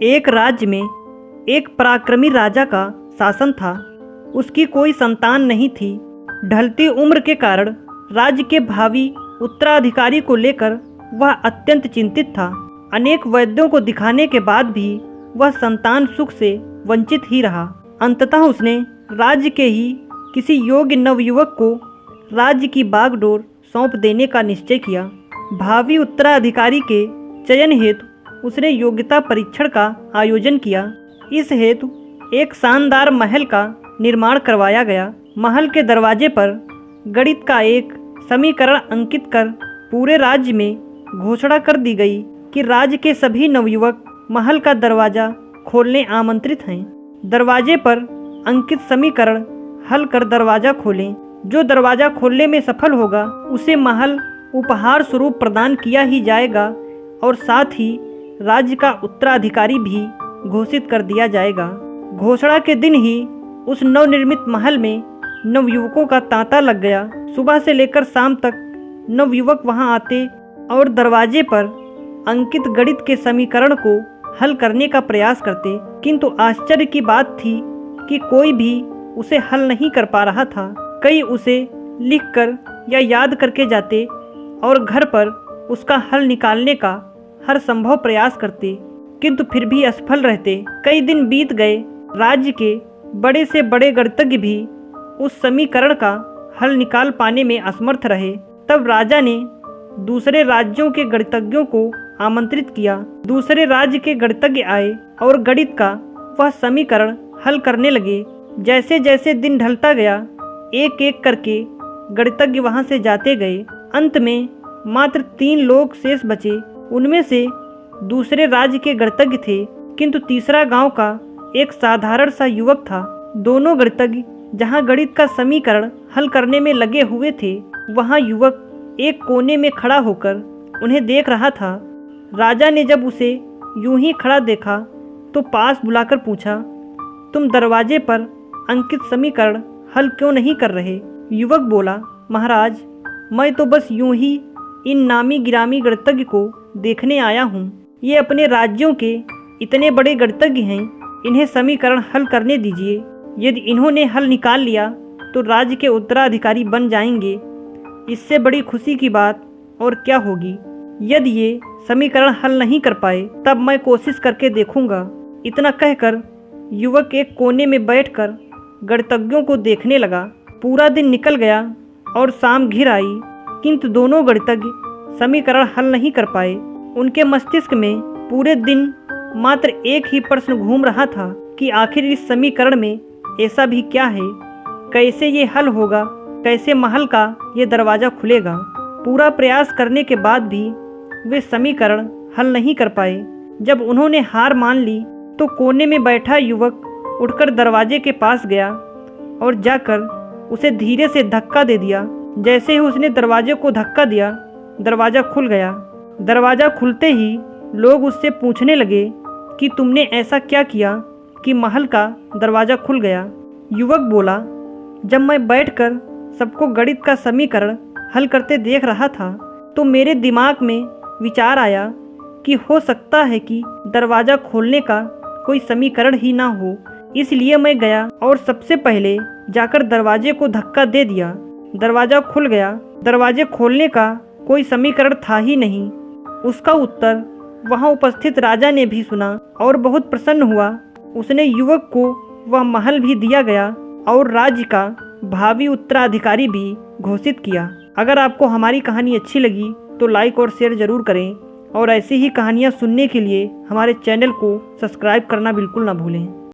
एक राज्य में एक पराक्रमी राजा का शासन था। उसकी कोई संतान नहीं थी। ढलती उम्र के कारण राज्य के भावी उत्तराधिकारी को लेकर वह अत्यंत चिंतित था। अनेक वैद्यों को दिखाने के बाद भी वह संतान सुख से वंचित ही रहा। अंततः उसने राज्य के ही किसी योग्य नवयुवक को राज्य की बागडोर सौंप देने का निश्चय किया। भावी उत्तराधिकारी के चयन हेतु उसने योग्यता परीक्षण का आयोजन किया। इस हेतु एक शानदार महल का निर्माण करवाया गया। महल के दरवाजे पर गणित का एक समीकरण अंकित कर पूरे राज्य में घोषणा कर दी गई कि राज्य के सभी नवयुवक महल का दरवाज़ा खोलने आमंत्रित हैं। दरवाजे पर अंकित समीकरण हल कर दरवाज़ा खोलें। जो दरवाज़ा खोलने में सफल होगा उसे महल उपहार स्वरूप प्रदान किया ही जाएगा और साथ ही राज्य का उत्तराधिकारी भी घोषित कर दिया जाएगा। घोषणा के दिन ही उस नवनिर्मित महल में नवयुवकों का तांता लग गया। सुबह से लेकर शाम तक नवयुवक वहां आते और दरवाजे पर अंकित गणित के समीकरण को हल करने का प्रयास करते, किंतु आश्चर्य की बात थी कि कोई भी उसे हल नहीं कर पा रहा था। कई उसे लिखकर या याद करके जाते और घर पर उसका हल निकालने का हर संभव प्रयास करते, किंतु फिर भी असफल रहते। कई दिन बीत गए। राज्य के बड़े से बड़े गणितज्ञ भी उस समीकरण का हल निकाल पाने में असमर्थ रहे। तब राजा ने दूसरे राज्यों के गणितज्ञों को आमंत्रित किया। दूसरे राज्य के गणितज्ञ आए और गणित का वह समीकरण हल करने लगे। जैसे जैसे दिन ढलता गया, एक एक करके गणितज्ञ वहां से जाते गए। अंत में मात्र 3 लोग शेष बचे। उनमें से दूसरे राज्य के गणितज्ञ थे, किंतु तीसरा गांव का एक साधारण सा युवक था। दोनों गणितज्ञ जहां गणित का समीकरण हल करने में लगे हुए थे, वहां युवक एक कोने में खड़ा होकर उन्हें देख रहा था। राजा ने जब उसे यूं ही खड़ा देखा तो पास बुलाकर पूछा, तुम दरवाजे पर अंकित समीकरण हल क्यों नहीं कर रहे? युवक बोला, महाराज, मैं तो बस यूं ही इन नामी गिरामी गणितज्ञ को देखने आया हूँ। ये अपने राज्यों के इतने बड़े गणितज्ञ हैं, इन्हें समीकरण हल करने दीजिए। यदि इन्होंने हल निकाल लिया तो राज्य के उत्तराधिकारी बन जाएंगे। इससे बड़ी खुशी की बात और क्या होगी। यदि ये समीकरण हल नहीं कर पाए तब मैं कोशिश करके देखूंगा। इतना कहकर युवक एक कोने में बैठकर गणितज्ञों को देखने लगा। पूरा दिन निकल गया और शाम घिर आई, किंतु दोनों गणितज्ञ समीकरण हल नहीं कर पाए। उनके मस्तिष्क में पूरे दिन मात्र एक ही प्रश्न घूम रहा था कि आखिर इस समीकरण में ऐसा भी क्या है, कैसे ये हल होगा, कैसे महल का ये दरवाज़ा खुलेगा। पूरा प्रयास करने के बाद भी वे समीकरण हल नहीं कर पाए। जब उन्होंने हार मान ली तो कोने में बैठा युवक उठकर दरवाजे के पास गया और जाकर उसे धीरे से धक्का दे दिया। जैसे ही उसने दरवाजे को धक्का दिया, दरवाज़ा खुल गया। दरवाज़ा खुलते ही लोग उससे पूछने लगे कि तुमने ऐसा क्या किया कि महल का दरवाज़ा खुल गया? युवक बोला, जब मैं बैठकर सबको गणित का समीकरण हल करते देख रहा था तो मेरे दिमाग में विचार आया कि हो सकता है कि दरवाज़ा खोलने का कोई समीकरण ही ना हो। इसलिए मैं गया और सबसे पहले जाकर दरवाजे को धक्का दे दिया। दरवाज़ा खुल गया। दरवाजे खोलने का कोई समीकरण था ही नहीं। उसका उत्तर वहां उपस्थित राजा ने भी सुना और बहुत प्रसन्न हुआ। उसने युवक को वह महल भी दिया गया और राज्य का भावी उत्तराधिकारी भी घोषित किया। अगर आपको हमारी कहानी अच्छी लगी तो लाइक और शेयर ज़रूर करें और ऐसी ही कहानियाँ सुनने के लिए हमारे चैनल को सब्सक्राइब करना बिल्कुल ना भूलें।